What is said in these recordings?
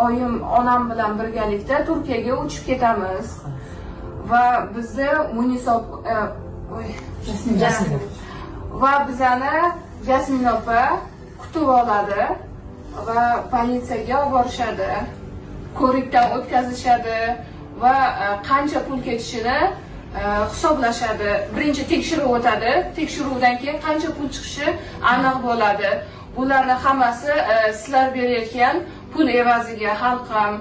oyim onam bilan birgalikda Turkiyaga uchib ketamiz. Va bizni Munisob va bizani Jasmin opa kutib oladi va politsiyaga olib borishadi. Ko'rikdan o'tkazishadi va qancha pul ketishini hisoblashadi. Birinchi tekshiruv o'tadi. Tekshiruvdan keyin qancha pul chiqishi aniq bo'ladi. Bularning hammasi sizlar berayotgan pul evaziga. Xalqim,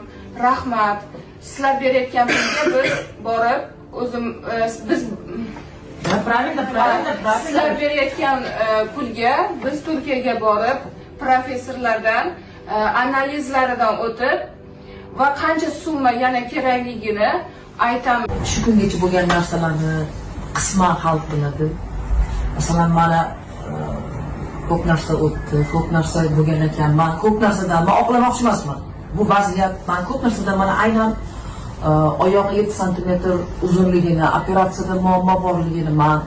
rahmat. Sizlar berayotgan pulga biz borib biz Правильно. Sizlar berayotgan pulga biz Turkiyaga borib professorlardan analizlaridan o'tib va qancha summa yana kerakligini aytamiz. Shu kungacha bo'lgan narsalarni qisman hal qiladi. Masalan, mana ko'p narsa o'tdi, ko'p narsa bo'lgan ekan. Men ko'p narsadan oqlamoqchi emasman. Bu vaziyat, men ko'p narsadan mana aynan oyog'i 7 sm uzunligini, operatsiyada muammo borligini men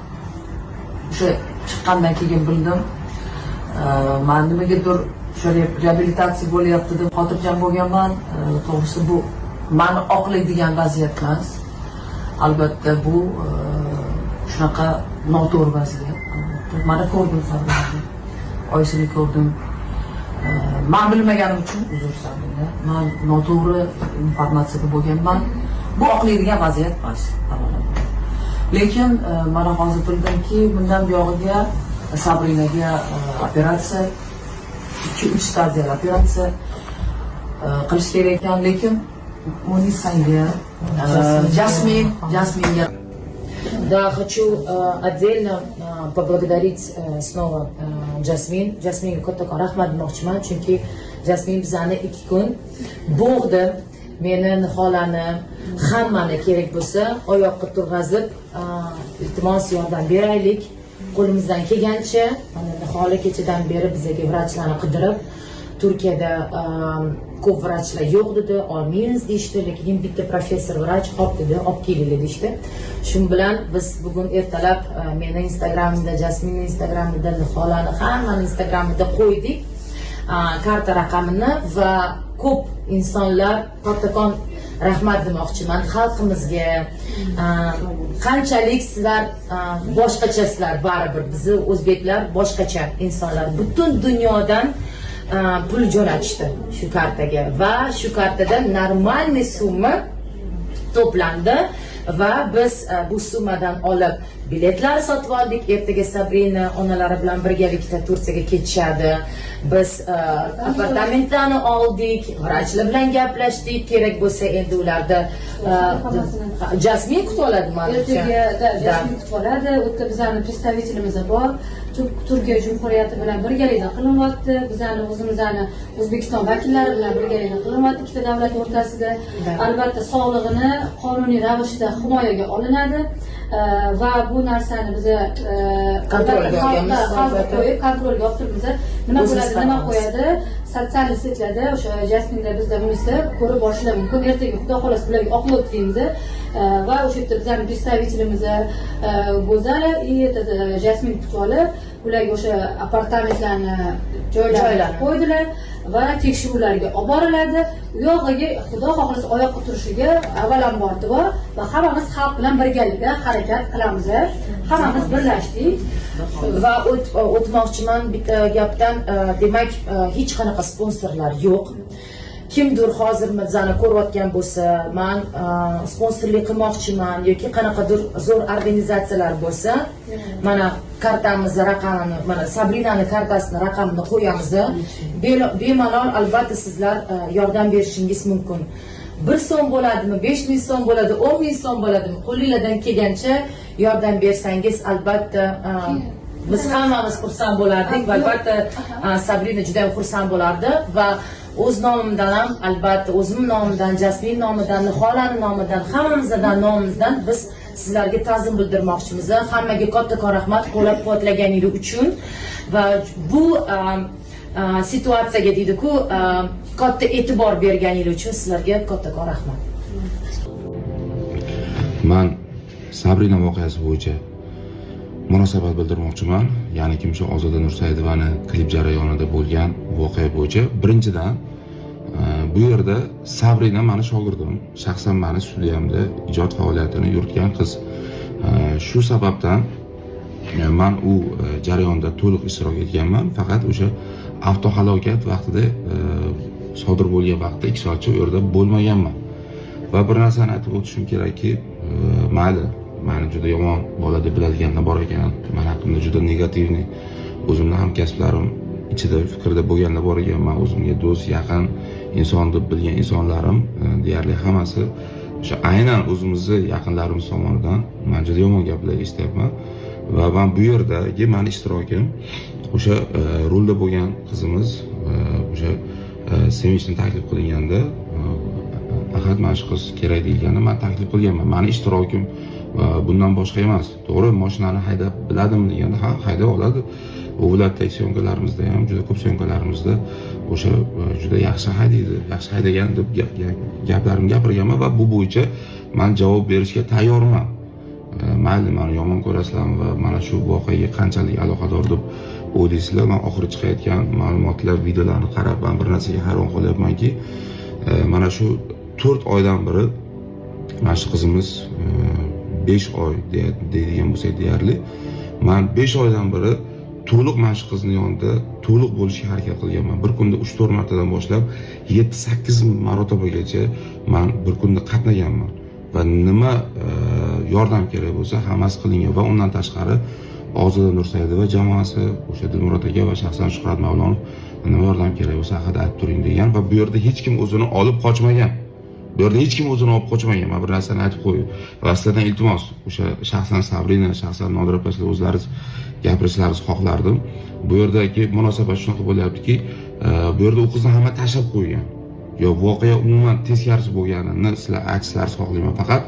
o'sha chiqqandan keyin bildim. Men nimagadir o'sha reabilitatsiya bo'lyapti deb xotirjam bo'lganman. To'g'risi bu meni oqlaydigan vaziyat emas. Albatta bu shunaqa noto'g'ri vaziyat. Mana ko'rdim Sabrina. Oysini ko'rdim. Men bilmaganim uchun uzr Sabrina. Men noto'g'ri informatsiyada bo'lganman. Bu oqlaydigan vaziyat emas. Lekin mana hozir bildimki, bundan buyog'iga Sabrinaga operatsiya 2-3 stadiyali operatsiya qilish kerak ekan, lekin Munисаga, Jasminga. Да, хочу отдельно поблагодарить снова Jasmin. Jasminga kattakon rahmat demoqchiman, chunki Jasmin bizani 2 kun bo'g'di. Meni, Niholani, hammani kerak bo'lsa oyoqqa turg'azib, iltimos yordam beraylik. Qo'limizdan kelgancha, mana Nihola kechadan beri bizga vrachlarni qidirib, Turkiyada ko'p vrachlar yo'q dedi, olmaymiz deyishdi, lekin bitta professor vrach olib dedi, olib kelinglar deyishdi. Shun bilan biz bugun ertalab meni Instagramimda, Jasminning Instagramida, Niholani hammani Instagramida qo'ydik karta raqamini va ko'p insonlar kattakon rahmat demoqchiman xalqimizga. Qanchalik sizlar boshqachasizlar, baribir bizni o'zbeklar boshqacha insonlar. Butun dunyodan pul jo'natishdi shu kartaga va shu kartada normalniy summa to'plandi va biz bu summadan olib biletlar sotib oldik. Ertaga Sabrina onalari bilan birgalikda Turkiyaga ketishadi. Biz apartamentlarni oldik, vrachlar bilan gaplashdik. Kerak bo'lsa endi ularda Jasmin kutib oladi mana. Jasmin kutib oladi. U yerda bizning представителimiz bor. Turkiya Jumhuriyati bilan birgalikda qilinyapti. Bizning o'zimizni O'zbekiston vakillari bilan birgalikda qilinyapti ikkita davlat o'rtasida. Albatta sog'lig'ini qonuniy ravishda himoyaga olinadi va bu narsani biz kontrolga olib turibmiz. Nima bo'ladi, nima qo'yadi? Sotsial setlarda o'sha Jasminda bizda bunisi ko'rib borishlari mumkin. Ertaga xudo xohlasa bularga oqlab o'tlaymiz va o'sha yerda bizning представителimiz Go'zal Jasmin kutib olib, ularga o'sha apartamentlarni joylarga qo'ydilar va tekshiruvlarga olib boriladi. U yog'iga xudo xohlasa oyoqqa turishiga avvalambor va hammamiz xalq bilan birgalikda harakat qilamiz. Hammamiz birlashdik. Va o'tmoqchiman bitta gapdan, demak hech qanaqa sponsorlar yo'q. Kimdir hozir bizani ko'rayotgan bo'lsa, men sponsorlik qilmoqchiman yoki qanaqadir zo'r organizatsiyalar bo'lsa, mana kartamiz raqamini, mana Sabrinani kartasini raqamini qo'yamiz. Bemalol albatta sizlar yordam berishingiz mumkin. 1 so'm bo'ladimi, 5000 so'm bo'ladi, 10000 so'm bo'ladimi, qo'lingizdan kelgancha yordam bersangiz albatta biz hammamiz xursand bo'lardik va albatta Sabrina juda ham xursand bo'lardi va o'z nomimdan ham, albatta o'zim nomimdan, Jasmin nomidan, Niholani nomidan, hammamizdan nomimizdan biz sizlarga ta'zim bildirmoqchimiz. Hammaga kattakon rahmat qo'llab-quvvatlaganingiz uchun va bu situatsiyaga deydi-ku, katta e'tibor berganingiz uchun sizlarga kattakon rahmat. Men Sabrina voqeasi bo'yicha munosabat bildirmoqchiman. Ya'ni kimcha Ozoda Nursaidovani klip jarayonida bo'lgan voqea bo'yicha birinchidan bu yerda Sabrina mani shogirdim, shaxsan mani studiyamda ijod faoliyatini yuritgan qiz. Shu sababdan men u jarayonda to'liq ishtirok etganman, faqat o'sha avtohalokat vaqtida sodir bo'lgan vaqtda 2 soatcha u yerda bo'lmaganman. Va bir narsani aytib o'tishim kerakki, mayli, meni juda yomon bola deb biladiganlar bor ekan, men haqimda juda negativniy o'zimning hamkasblarim ichida fikrda bo'lganlar bor ekan. Men o'zimga do'st, yaqin inson deb bilgan insonlarim deyarli hammasi o'sha aynan o'zimizni yaqinlarimiz tomonidan men juda yomon gaplar eshityapman. Va men bu yerdagi meni ishtirokim o'sha rolda bo'lgan qizimiz o'sha Sevinchni taklif qilganda faqat mana shu qiz kerak deyilganda men taklif qilganman. Meni ishtirokim bundan boshqa emas. To'g'ri, mashinani haydab biladimi deganda, ha, haydab oladi. Bu viloyatdagi syomkalarimizda ham juda ko'p syomkalarimizda o'sha juda yaxshi haydaydi, yaxshi haydagan deb gaplarimni gapirganman va bu bo'yicha men javob berishga tayyorman. Mayli, meni yomon ko'rasizlarmi va mana shu voqeaga qanchalik aloqador deb o'ylaysizlar. Men oxiri chiqayotgan ma'lumotlar, videolarni qarab men bir narsaga hayron qolyapmanki, mana shu 4 oydan beri mana shu qizimiz 5 oy deydigan bo'lsak deyarli, men 5 oydan beri to'liq mana shu qizning yonida to'liq bo'lishga harakat qilganman. Bir kunda 3-4 martadan boshlab 7-8 marotibagacha men bir kunda qatnaganman. Va nima yordam kerak bo'lsa hammasi qilingan va undan tashqari Ozoda Nursaidova jamoasi, o'sha Dilmurod aka va shaxsan Shuhrat Mavlonov nima yordam kerak bo'lsa haqida aytib turing degan va bu yerda hech kim o'zini olib qochmagan. Bu yerda hech kim o'zini olib qochmagan. Men bir narsani aytib qo'yay. Va sizlardan iltimos, o'sha shaxsan Sabrina, shaxsan Nodira opasizlar o'zlaringiz gapirishlaringizni xohlardim. Bu yerdagi munosabat shunaqa bo'lyaptiki, bu yerda u qizni hamma tashlab qo'ygan. Yo, voqea umuman teskarisi bo'lganini sizlar aytishlaringizni xohlayman. Faqat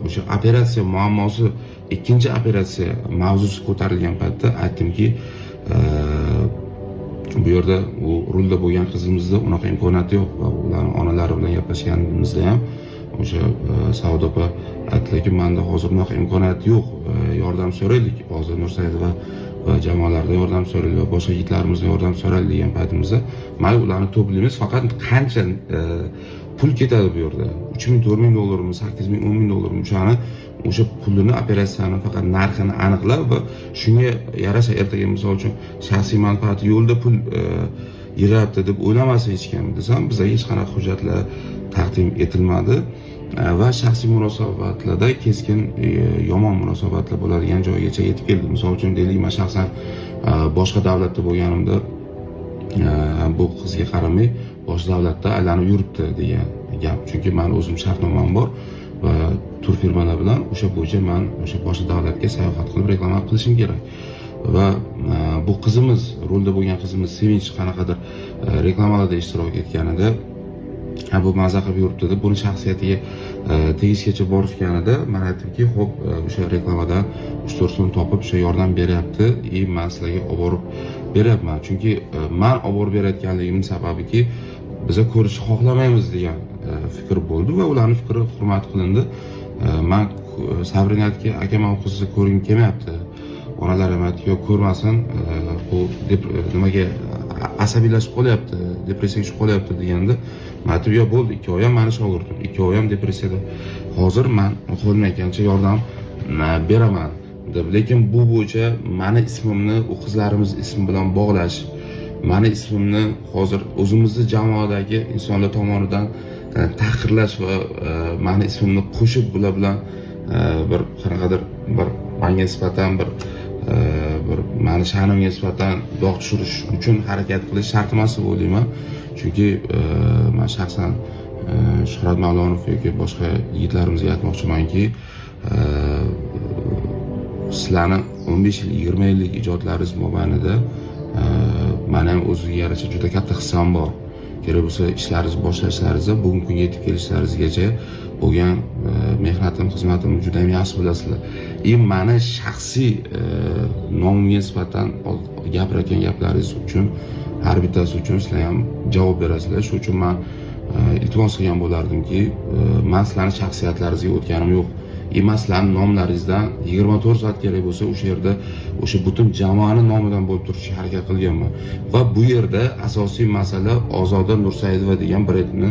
o'sha operatsiya muammosi, ikkinchi operatsiya mavzusi ko'tarilgan paytda aytdimki, bu yerda u rolda bo'lgan qizimizda unaqa imkoniyati yo'q va ularning onalari bilan gaplashganimizda ham o'sha Saud opa aytdilarki, menda hozir unaqa imkoniyat yo'q, yordam so'raylik, Ozoda Nursaidova va jamoalardan yordam so'raylik va boshqa yigitlarimizdan yordam so'raylik degan paytimizda mayli ularni to'playmiz, faqat qancha pul ketadi bu yerda, 3000, 4000 dollarmi, 8000, 10000 dollarmi, o'sha pulni, operatsiyani faqat narxini aniqlab va shunga yarasha ertaga misol uchun shaxsiy manfaati yo'lda pul yig'yapti deb o'ylamasa hech kim desam, bizga hech qanaqa hujjatlar taqdim etilmadi va shaxsiy munosabatlarda keskin yomon munosabatlar bo'ladigan joygacha yetib keldi. Misol uchun deylik, men shaxsan boshqa davlatda bo'lganimda bu qizga qaramay boshqa davlatda aylanib yuribdi degan gap. Chunki men o'zim shartnomam bor va turfirmalar bilan o'sha bo'yicha men o'sha boshqa davlatga sayohat qilib reklama qilishim kerak. Va bu qizimiz, rolda bo'lgan qizimiz Sevinch qanaqadir reklamalarda ishtirok etganida, bu maza qilib yuribdi deb buni shaxsiyatiga tegishgacha borishganida men aytdimki, xo'p, o'sha reklamadan 3-4 so'm topib o'sha yordam beryapti, men sizlarga olib borib beryapman. Chunki men olib borib berayotganligimning sababiki, biza ko'rishni xohlamaymiz degan fikr bo'ldi va ularning fikri hurmat qilindi. Men Sabrina aytdiki, aka, men qizni ko'rgim kelmayapti. Onalar ham aytdi, yo'q, ko'rmasin, bu nimaga asabiylashib qolyapti, depressiyaga tushib qolyapti deganda, men aytdim, yo'q, bo'ldi, 2 oy ham meni shogirdim, 2 oy ham depressiyada. Hozir men qo'limdan kelgancha yordam beraman deb. Lekin bu bo'yicha meni ismimni u qizlarimiz ismi bilan bog'lash, meni ismimni hozir o'zimizni jamoadagi insonlar tomonidan tahqirlash va meni ismimni qo'shib bular bilan bir qanaqadir bir menga nisbatan bir meni sha'nimga nisbatan dog' tushirish uchun harakat qilish shart emas deb o'ylayman. Chunki men shaxsan Shuhrat Mavlonov yoki boshqa yigitlarimizga aytmoqchimanki, sizlarni 15 yil, 20 yillik ijodlaringiz mobaynida meni ham o'ziga yarasha juda katta hissam bor. Kerak bo'lsa ishlaringizni boshlashlaringizda bugungi kunga yetib kelishlaringizgacha bo'lgan mehnatim, xizmatim juda ham yaxshi bilasizlar. Meni shaxsiy nomimga nisbatan gapirayotgan gaplaringiz uchun har bittasi uchun sizlar ham javob berasizlar. Shuning uchun men iltimos qilgan bo'lardimki, men sizlarning shaxsiyatlaringizga o'tganim yo'q. Sizlarning nomlaringizdan 24 soat kerak bo'lsa o'sha yerda o'sha butun jamoani nomidan bo'lib turishga harakat qilganman. Va bu yerda asosiy masala Ozoda Nursaidova degan brendni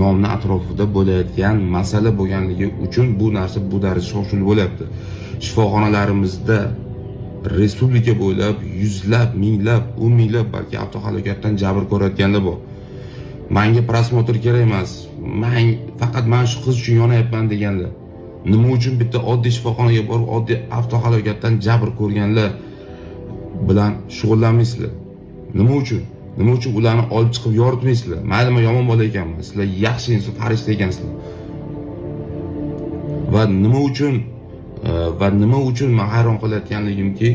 nomini atrofida bo'layotgan masala bo'lganligi uchun bu narsa bu darajada shov-shuv bo'lyapti. Shifoxonalarimizda respublika bo'ylab yuzlab, minglab, 10 minglab balki avtohalokatdan jabr ko'rayotganlar bor. Menga prosmotr kerak emas. Faqat men shu qiz uchun yonayapman deganlar. Nima uchun bitta oddiy shifoxonaga borib, oddiy avtohalokatdan jabr ko'rganlar bilan shug'ullanmaysizlar? Nima uchun? Nima uchun ularni olib chiqib yoritmaysizlar? Mayli, men yomon bola ekanman. Sizlar yaxshi inson, farishta ekansizlar. Va nima uchun men hayron qolayotganligimki,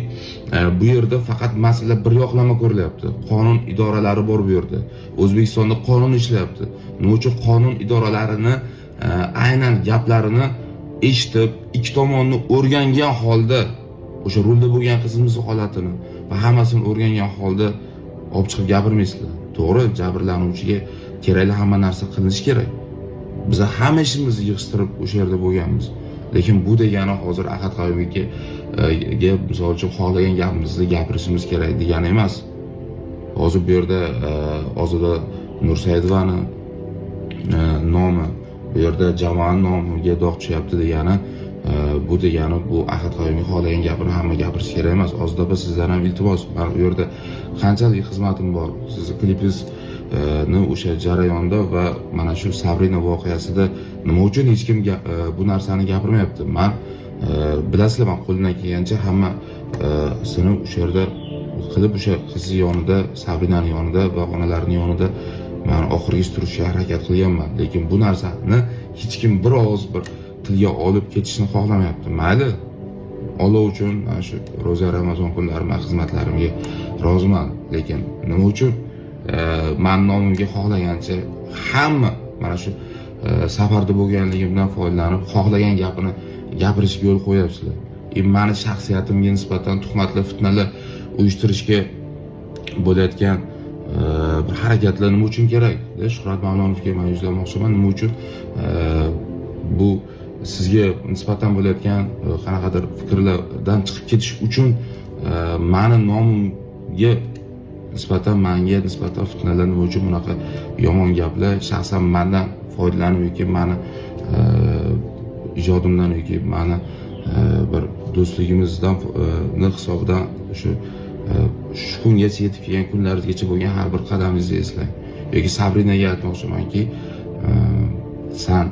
bu yerda faqat masala bir yoqlama ko'rilyapti. Qonun idoralari bor bu yerda. O'zbekistonda qonun ishlayapti. Nima uchun qonun idoralarini aynan gaplarini eshitib, ikki tomonni o'rgangan holda, o'sha rulda bo'lgan qizimizning holatini va hammasini o'rgangan holda olib chiqib gapirmaysizlar. To'g'ri, jabrlanuvchiga kerakli hamma narsa qilinishi kerak. Biz hamma ishimizni yig'ishtirib o'sha yerda bo'lganmiz. Lekin bu degani hozir Ahad Qayumovga misol uchun xohlagan gapimizni gapirishimiz kerak degani emas. Hozir bu yerda Ozoda Nursaidovani nomi, bu yerda jamoaning nomiga dog' tushyapti degani, bu degani bu Ahad Qayumovga xohlagan gapini hamma gapirish kerak emas. Ozoda opa, sizdan ham iltimos, men u yerda qanchalik xizmatim bor, sizni klipingiz o'sha jarayonda va mana shu Sabrina voqeasida nima uchun hech kim bu narsani gapirmayapti? Men bilasizlar, men qo'limdan kelgancha hamma sini o'sha yerda qilib, o'sha qizi yonida, Sabrinaning yonida va onalarining yonida men oxirigacha turishga harakat qilganman. Lekin bu narsani hech kim bir og'iz bir tilga olib ketishni xohlamayapti. Mayli, Alloh uchun mana shu ro'za Ramazon kunlari men xizmatlarimga roziman. Lekin nima uchun men nomimga xohlagancha hamma mana shu safarda bo'lganligimdan foydalanib xohlagan gapini gapirishga yo'l qo'yapsizlar. Meni shaxsiyatimga nisbatan tuhmatlar, fitnalar uyushtirishga bo'layotgan bir harakatlar nima uchun kerak? Shuhrat Mavlonovga men yuzlamoqchiman. Nima uchun bu sizga nisbatan bo'layotgan qanaqadir fikrlardan chiqib ketish uchun meni nomimga menga nisbatan fitnalar nima uchun bunaqa yomon gaplar shaxsan mendan foydalanib yoki meni ijodimdan yoki meni bir do'stligimizdan hisobidan shu kungacha yetib kelgan kunlaringizgacha bo'lgan har bir qadamingizni eslang. Yoki Sabrinaga aytmoqchimanki, sen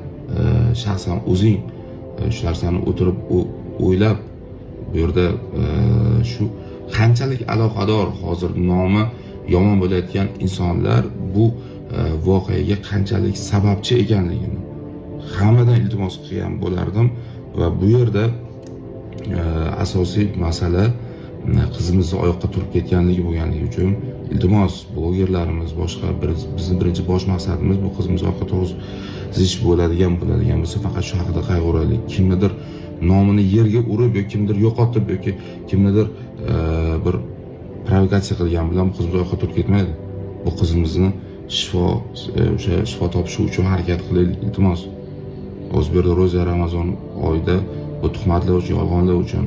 shaxsan o'zing shu narsani o'tirib o'ylab bu yerda shu qanchalik aloqador hozir nomi yomon bo'layotgan insonlar bu voqeaga qanchalik sababchi ekanligini hammadan iltimos qilgan bo'lardim. Va bu yerda asosiy masala qizimizni oyoqqa turib ketganligi bo'lganligi uchun iltimos blogerlarimiz, boshqa bizni birinchi bosh maqsadimiz bu qizimizni oyoqqa turg'izish bo'ladigan bo'lsa faqat shu haqida qayg'uraylik. Kimnidir nomini yerga urib yoki kimdir yo'qotib yoki kimnidir bir provokatsiya qilgan bilan bu qizimiz oyoqqa turib ketmaydi. Bu qizimizni shifo topishi uchun harakat qilaylik iltimos. O'zbekistonda ro'za Ramazon oyida bu tuhmatlar uchun, yolg'onlar uchun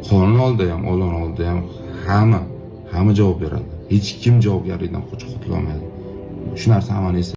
qonun oldida ham, Alloh oldida ham hamma javob beradi. Hech kim javobgarlikdan qochib qutulolmaydi. Shu narsa hammani